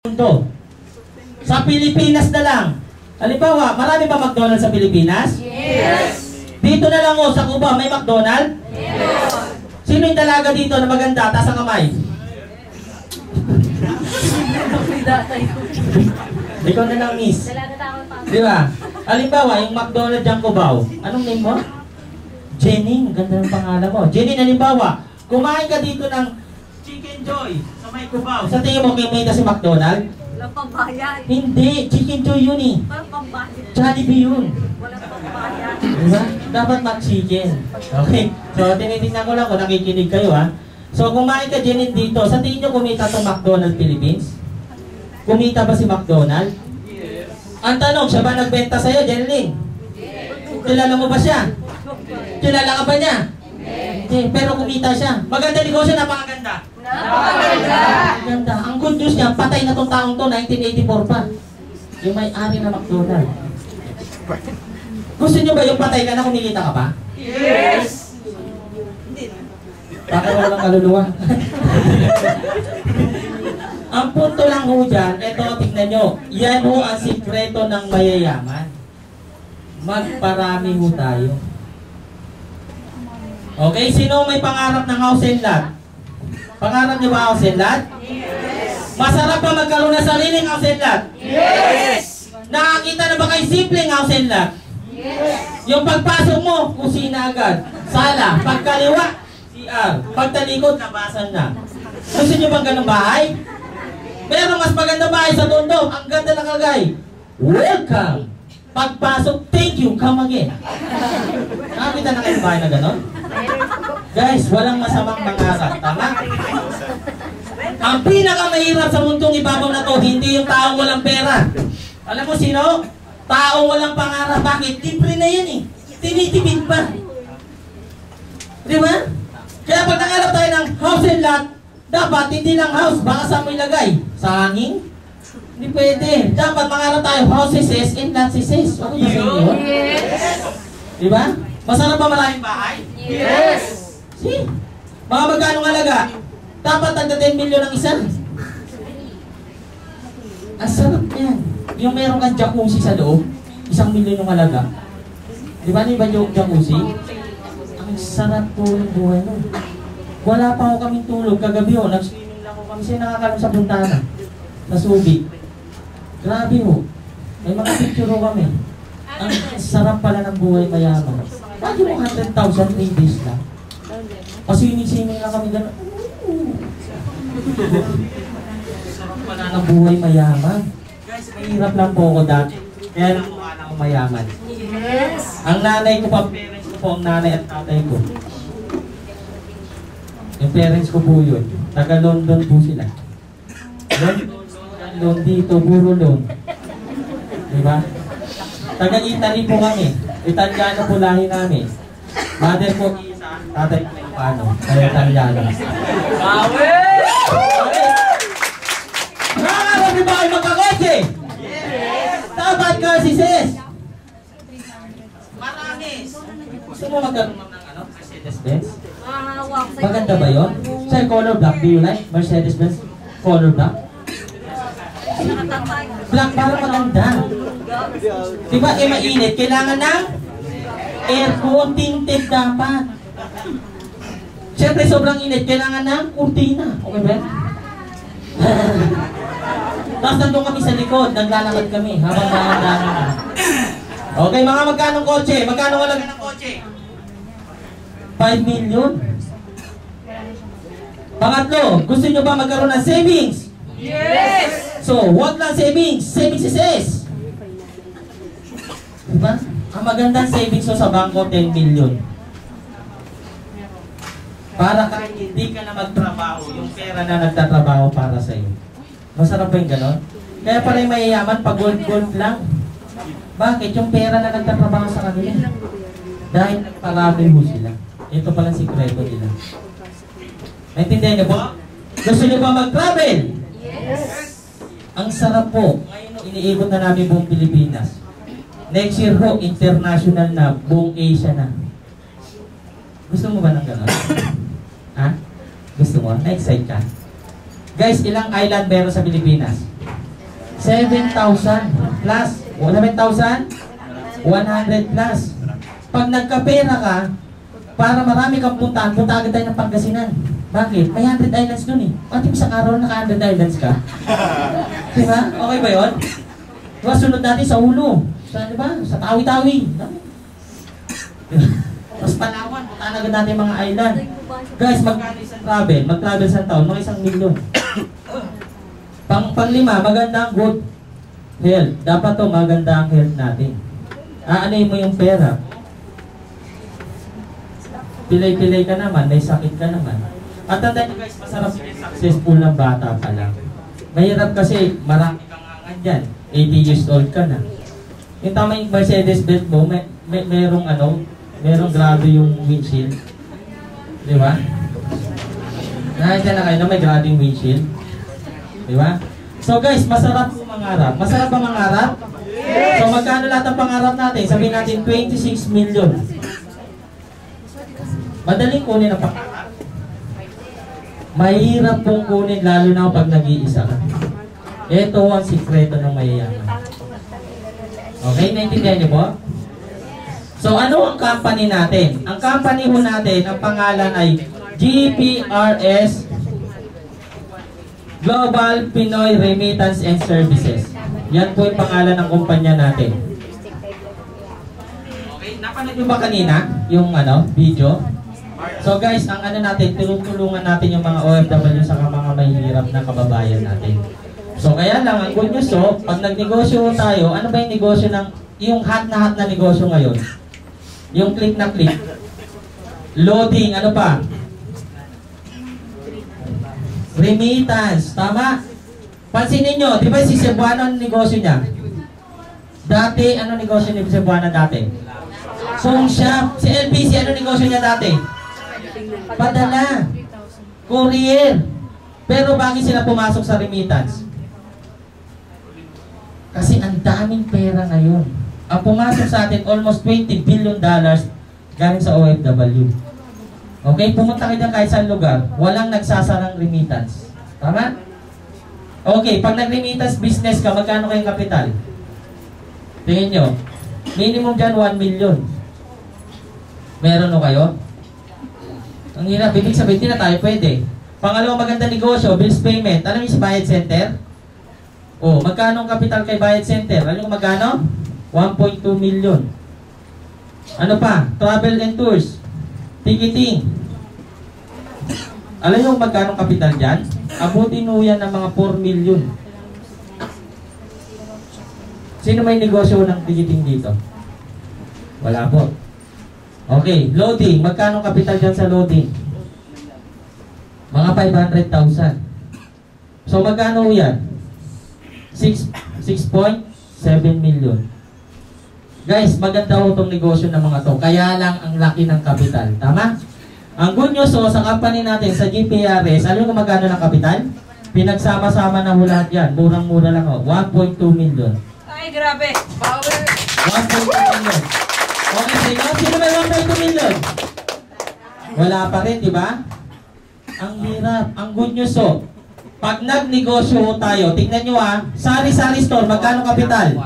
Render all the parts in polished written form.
mundo. Sa Pilipinas na lang. Halimbawa, marami ba McDonald's sa Pilipinas? Yes! Dito na lang sa Cuba, may McDonald's? Yes! Sino yung dalaga dito na maganda? Taas ang kamay. Ikaw na lang, miss. Di ba? Halimbawa, yung McDonald's dyan Cubao. Anong name mo? Jenny. Ganda ng pangalan mo. Jenny, halimbawa, kumain ka dito ng Chicken Joy sa may Cubao. Sa tingin mo, kumita si McDonald's? Walang pambayad. Hindi. Chicken Joy yun eh. Walang pambayad. Jollibee yun. Walang pambayad. Diba? Dapat mag-chicken. Okay? So, tinitingnan ko lang kung nakikinig kayo ha. So, kumain ka Jenny dito. Sa tingin nyo kumita itong McDonald's Philippines? Kumita ba si McDonald's? Yes. Ang tanong, siya ba nagbenta sa'yo, Jenny? Yes. Kilala mo ba siya? Kilala ka ba niya? Hindi. Pero kumita siya. Maganda negosyo, napakaganda. Napakaganda. Maganda. Ang good news niya, patay na tong taong to, 1984 pa. Yung may-ari na McDonald's. Gusto niyo ba yung patay ka na kumikita ka pa? Yes. Baka walang kaluluwa. Ang punto lang ho dyan, eto, tignan nyo. Yan ho ang sikreto ng mayayaman. Magparami ho tayo. Okay, sino may pangarap ng house and lot? Pangarap niyo ba house and lot? Yes. Masarap ba magkaroon ng sariling house and lot? Yes. Nakakita na ba kayo simpleng house and lot? Yes. Yung pagpasok mo, kusina agad. Sala, pagkaliwa, CR. Pagtalikod, labasan na. Gusto niyo bang ganung bahay? Pero mas maganda bahay sa tondo. Ang ganda na kagay. Welcome! Pagpasok, thank you, come again. Nakakita na kayo bahay na ganon? Guys, walang masamang mangarap. Tama? Ang pinakamahirap sa mundong ibabaw na to, hindi yung taong walang pera. Alam mo sino? Taong walang pangarap. Bakit? Libre na yan eh. Tinitipid pa. Di ba? Kaya pag nangarap tayo ng house and lot, dapat hindi lang house, baka saan mo ilagay? Sa hangin? Hindi pwede. Dapat mangarap tayo houses and lots. Okay ba sa inyo? Yes. Di ba? Masarap ba maraming bahay? Yes. See? Mga magkano halaga? Dapat tagda 10 million ang isa. Ang sarap yan. Yung meron kang jacuzzi sa loob, 1 milyon yung halaga. Di ba ba yung jacuzzi? Ang sarap po ng buhay nun. Wala pa ako kaming tulog. Kagabi ho, nag-swimming lang ako kami. Kasi nakakalam sa Puntana. Sa Subic. Grabe ho. May mga picture ho kami. Ang sarap pala ng buhay mayaman. Bakit mo 100,000 3 days lang? Paswimming-swimming lang kami gano'n. Sarap pala ng buhay mayaman. Guys, mahirap lang po ako dati. Kaya nakuha na ako mayaman. Yes. Ang nanay ko pa, parents ko po, ang nanay at tatay ko. Yung parents ko po yun. Taga London po sila. London dito, puro loan. Diba? Taga Italy po kami. Italiano po lahi namin. Mother po isa, tatay ko paano. Kaya Italiano. Bawi! Nakakala di ba kayo magkakotse? Yes! Dapat ka si sis. Marami. Gusto mo magkaroon ng ano? Mercedes-Benz? Maganda ba yun? Sir, color black. Do you like Mercedes-Benz? Color black? Black para maganda. Diba, mainit. Kailangan ng aircon, tinted dapat. Siyempre, sobrang init. Kailangan ng kurtina. Okay ba? Tapos nandun kami sa likod. Naglalakad kami habang nakadaan na. Okay, mga magkanong kotse? Magkano halaga ng kotse? 5 million. Pangatlo, gusto nyo ba magkaroon ng savings? Yes. So, wag lang savings. Savings is S. Diba? Ang magandang savings mo sa bangko, 10 million. Para kahit hindi ka na magtrabaho, yung pera na nagtatrabaho para sa'yo. Masarap ba yung ganon? Kaya pala yung mayayaman, pag gold lang. Bakit? Yung pera na nagtatrabaho sa kanila. Dahil nagparami mo sila. Ito palang sikreto nila. Naintindihan niyo po? Gusto niyo ba mag-travel? Yes. Ang sarap po. Ngayon, iniikot na namin buong Pilipinas. Next year ho, international na, buong Asia na. Gusto mo ba ng gano'n? Ha? Gusto mo? Na-excite ka? Guys, ilang island meron sa Pilipinas? 7,000 plus. 7,100 plus. Pag nagkapera ka, para marami kang puntahan, punta agad tayo ng Pangasinan. Bakit? May 100 islands dun eh. Pati isang araw naka 100 islands ka. Diba? Okay ba yun? Diba, sunod natin sa Ulo. Sa, diba? Sa Tawi-Tawi. Mas Palawan, puntaan agad natin mga island. Guys, magkano isang travel? Mag-travel sa taon, mga 1 milyon. Panglima, magandang good health. Dapat to maganda ang health natin. Aanay mo yung pera. Pilay-pilay ka naman, may sakit ka naman. At tandaan nyo guys, masarap yung successful ng bata pa lang. Mahirap kasi marami kang angan dyan. 80 years old ka na. Yung tama yung Mercedes-Benz mo, merong grado yung windshield. Di ba? Nakita na kayo na may grado yung windshield. Di ba? So guys, masarap po mangarap. Masarap ba mangarap? Yes! So magkano lahat ang pangarap natin? Sabihin natin 26 million. Madaling kunin ang pangarap. Mahirap pong kunin lalo na pag nag-iisa ka. Ito ang sikreto ng mayayaman. Okay, naintindihan niyo po? So ano ang company natin? Ang company ho natin, ang pangalan ay GPRS Global Pinoy Remittance and Services. Yan po yung pangalan ng kumpanya natin. Okay, napanood nyo ba kanina yung video? So guys, ang natin, tulungan natin yung mga OFW sa mga mahihirap na kababayan natin. So kaya lang, ang good news pag nagnegosyo tayo, ano ba yung negosyo ng, yung hot na negosyo ngayon? Yung click na click. Loading, ano pa? Remittance, tama? Pansinin nyo, di ba si Cebuano ang negosyo niya? Dati, ano negosyo ni Cebuano dati? Song shop. Si LBC, ano negosyo niya dati? Padala. Courier. Pero bakit sila pumasok sa remittance? Kasi ang daming pera ngayon. Ang pumasok sa atin, almost $20 billion galing sa OFW. Okay, pumunta kayo dyan kahit saan lugar, walang nagsasarang remittance. Tama? Okay, pag nag-remittance business ka, magkano kayong kapital? Tingin nyo, minimum dyan 1 million. Meron o kayo? Ang hirap, ibig sabihin, hindi na tayo pwede. Pangalawang maganda negosyo, bills payment. Alam niyo si Bayad Center? Oh, magkano ang kapital kay Bayad Center? Alam niyo kung magkano? 1.2 million. Ano pa? Travel and tours. Ticketing. Alam niyo kung magkano ang kapital dyan? Abutin mo yan ng mga 4 million. Sino may negosyo ng ticketing dito? Wala po. Okay, loading. Magkano ang kapital dyan sa loading? Mga 500,000. So magkano yan? 6.7 million. Guys, maganda ho itong negosyo ng mga to. Kaya lang ang laki ng kapital. Tama? Ang good news sa company natin, sa GPRS, alam mo kung magkano ng kapital? Pinagsama-sama na ho lahat yan. Murang-mura lang ho. 1.2 million. Ay, grabe. Power. 1.2 million. Okay, sino may 1.2 million? Wala pa rin, di ba? Ang hirap. Ang good news pag nagnegosyo tayo, tingnan nyo sari-sari store, magkano kapital?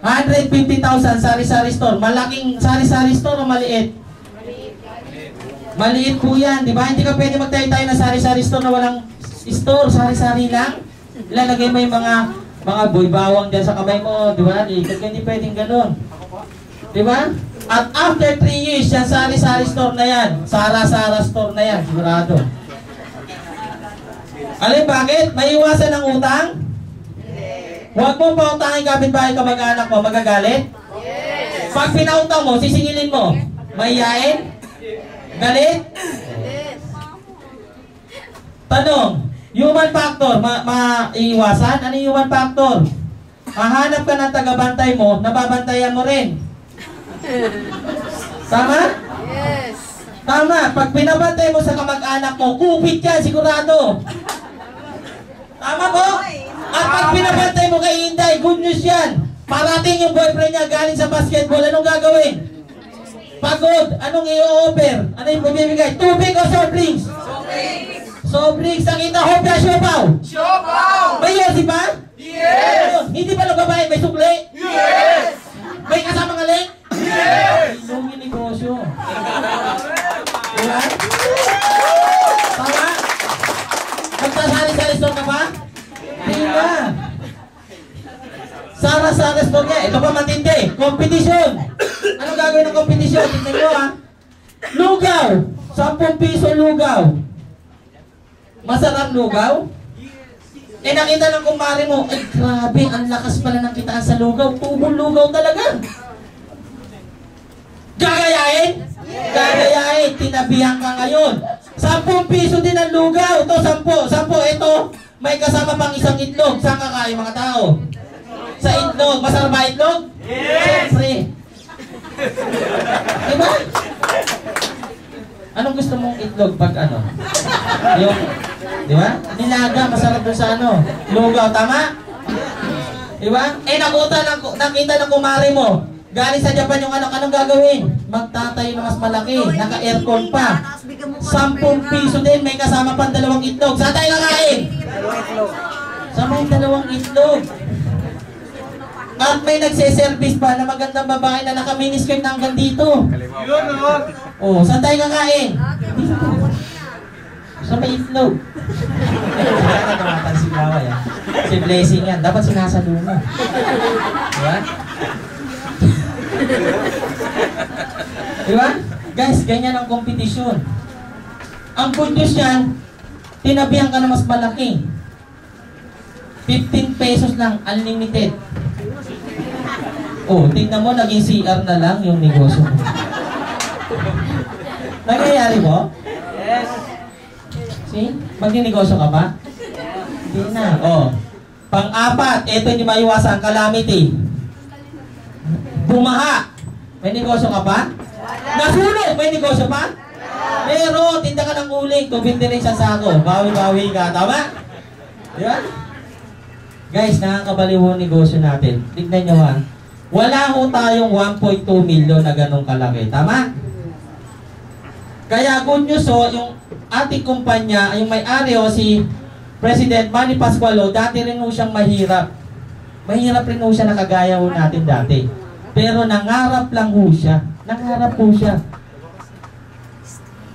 150,000 sari-sari store. Malaking sari-sari store o maliit? Maliit po yan, di ba? Hindi ka pwede magtayo-tayo na sari-sari store na walang store, sari-sari lang. Ilalagay mo yung mga boy bawang dyan sa kamay mo, di ba? Hindi pwedeng ganun. Di ba? At after 3 years, yan sari-sari store na yan. Sara-sara store na yan, sigurado. Alam bakit? May iwasan ng utang? Huwag mo pautangin kapitbahay kamag-anak mo, magagalit? Yes. Pag pinautang mo, sisingilin mo, mahiyain? Galit? Yes. Tanong, human factor, maiiwasan? Ano yung human factor? Hahanap ka ng tagabantay mo, nababantayan mo rin. Tama? Yes. Tama, pag pinabantay mo sa kamag-anak mo, kupit ka, sigurado. Tama po? At pag pinabantay mo kay Inday, good news yan. Parating yung boyfriend niya galing sa basketball, anong gagawin? Pagod, anong i-offer? Ano yung bibigay? Tubig o soft drinks? Soft drinks. Soft drinks, ang ina, hopya, siopaw? Siopaw! May yosi ba? Yes! sa restaurant niya. Ito pa matindi. Competition. Ano gagawin ng competition? Tignan nyo ha. Lugaw. 10 piso lugaw. Masarap lugaw? Eh nakita ng kumare mo, ay grabe, ang lakas pala ng kitaan sa lugaw. Tubong lugaw talaga. Gagayain? Gagayain. Tinabihan ka ngayon. 10 piso din ang lugaw. Ito, 10. Ito, may kasama pang isang itlog. Saan kakain mga tao? Sa itlog. Masarap ba itlog? Yes! Siyempre. Diba? Anong gusto mong itlog pag ano? Yung, di ba? Nilaga, masarap doon sa ano? Lugaw, tama? Di ba? Eh, nakita ng kumare mo. Galing sa Japan yung anak, anong gagawin? Magtatayo na mas malaki. Naka-aircon pa. 10 piso din, may kasama pang 2 itlog. Saan tayo kakain? Sa may 2 itlog. At may nagse-service pa na magandang babae na naka-miniskirt na hanggang dito. Oh, saan tayo kakain? Sa may itlog. Si Kaway, ah. Si Blessing yan. Dapat sinasalo mo. Diba? Diba? Guys, ganyan ang kompetisyon. Ang good news yan, tinabihan ka na mas malaki. 15 pesos lang, unlimited. Oh, tingnan mo, naging CR na lang yung negosyo mo. Nangyayari mo? Yes. See? Magninegosyo ka ba? Hindi na. Oh. Pang-apat, ito hindi maiwasan, calamity. Bumaha. May negosyo ka pa? Nasunog, may negosyo pa? Meron, tinda ka ng uling, tubig din sa sako. Bawi-bawi ka, tama? Di ba? Guys, nakakabaliw ang negosyo natin. Tignan nyo ha. Wala ho tayong 1.2 million na ganong kalaki. Tama? Kaya good news ho, yung ating kumpanya, yung may-ari ho, si President Manny Pascualo, dati rin ho siyang mahirap. Mahirap rin ho siya na kagaya ho natin dati. Pero nangarap lang ho siya. Nangarap ho siya.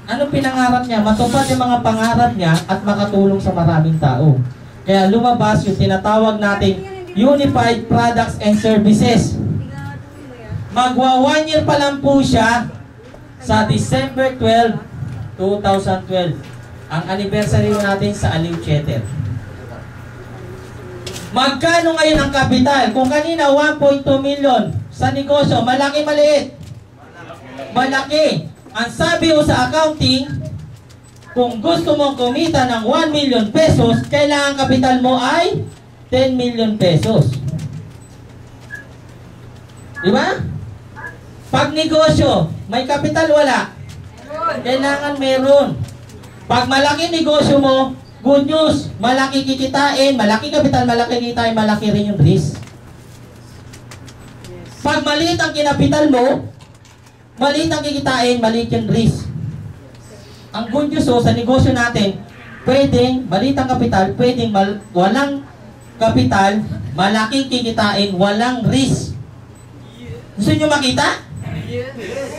Ano pinangarap niya? Matupad yung mga pangarap niya at makatulong sa maraming tao. Kaya lumabas yung tinatawag nating Unified Products and Services. Magwa 1 year pa lang po siya sa December 12, 2012. Ang anniversary natin sa Aliw Theater. Magkano ngayon ang kapital? Kung kanina 1.2 million sa negosyo, malaki maliit? Malaki. Ang sabi ko sa accounting, kung gusto mong kumita ng 1 million pesos, kailangan kapital mo ay 10 million pesos. Diba? Pag negosyo, may kapital wala? Kailangan meron. Pag malaki negosyo mo, good news, malaki kikitain, malaki kapital, malaki kikitain, malaki rin yung risk. Pag maliit ang kinapital mo, maliit ang kikitain, maliit yung risk. Ang good news sa negosyo natin, pwedeng maliit ang kapital, pwedeng walang kapital, malaking kikitain, walang risk. Gusto nyo makita?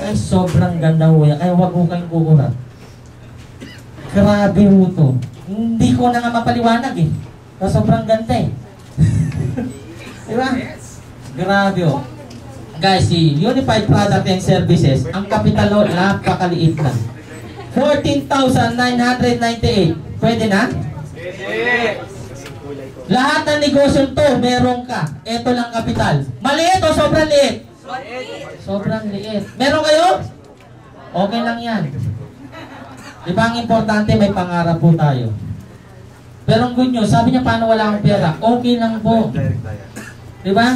Ay, sobrang ganda ho yan. Ay, huwag ho kayong kukurat. Grabe ho to. Hindi ko na nga mapaliwanag eh. Pero sobrang ganda eh. Diba? Grabe ho. Guys, si Unified Product and Services, ang kapital ho, napakaliit lang. 14,998. Pwede na? Lahat ng negosyo to, meron ka. Ito lang kapital. Maliit o sobrang liit? Sobrang liit. Meron kayo? Okay lang yan. Diba ang importante, may pangarap po tayo. Pero ang good news, sabi niya paano wala akong pera? Okay lang po. Diba?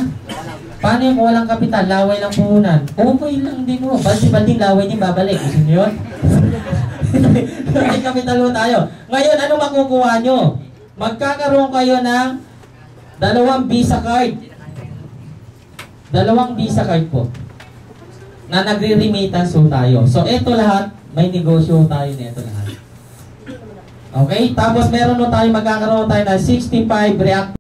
Paano yung walang kapital? Laway lang puhunan. Okay lang din mo. Baldi-balding laway din babalik. Gusto niyo yun? May kapital po tayo. Ngayon, ano makukuha nyo? Magkakaroon kayo ng 2 Visa card. 2 Visa card po. Na nagre-remittance po tayo. So, ito lahat, may negosyo tayo nito lahat. Okay? Tapos, meron po tayo, magkakaroon tayo ng 65 React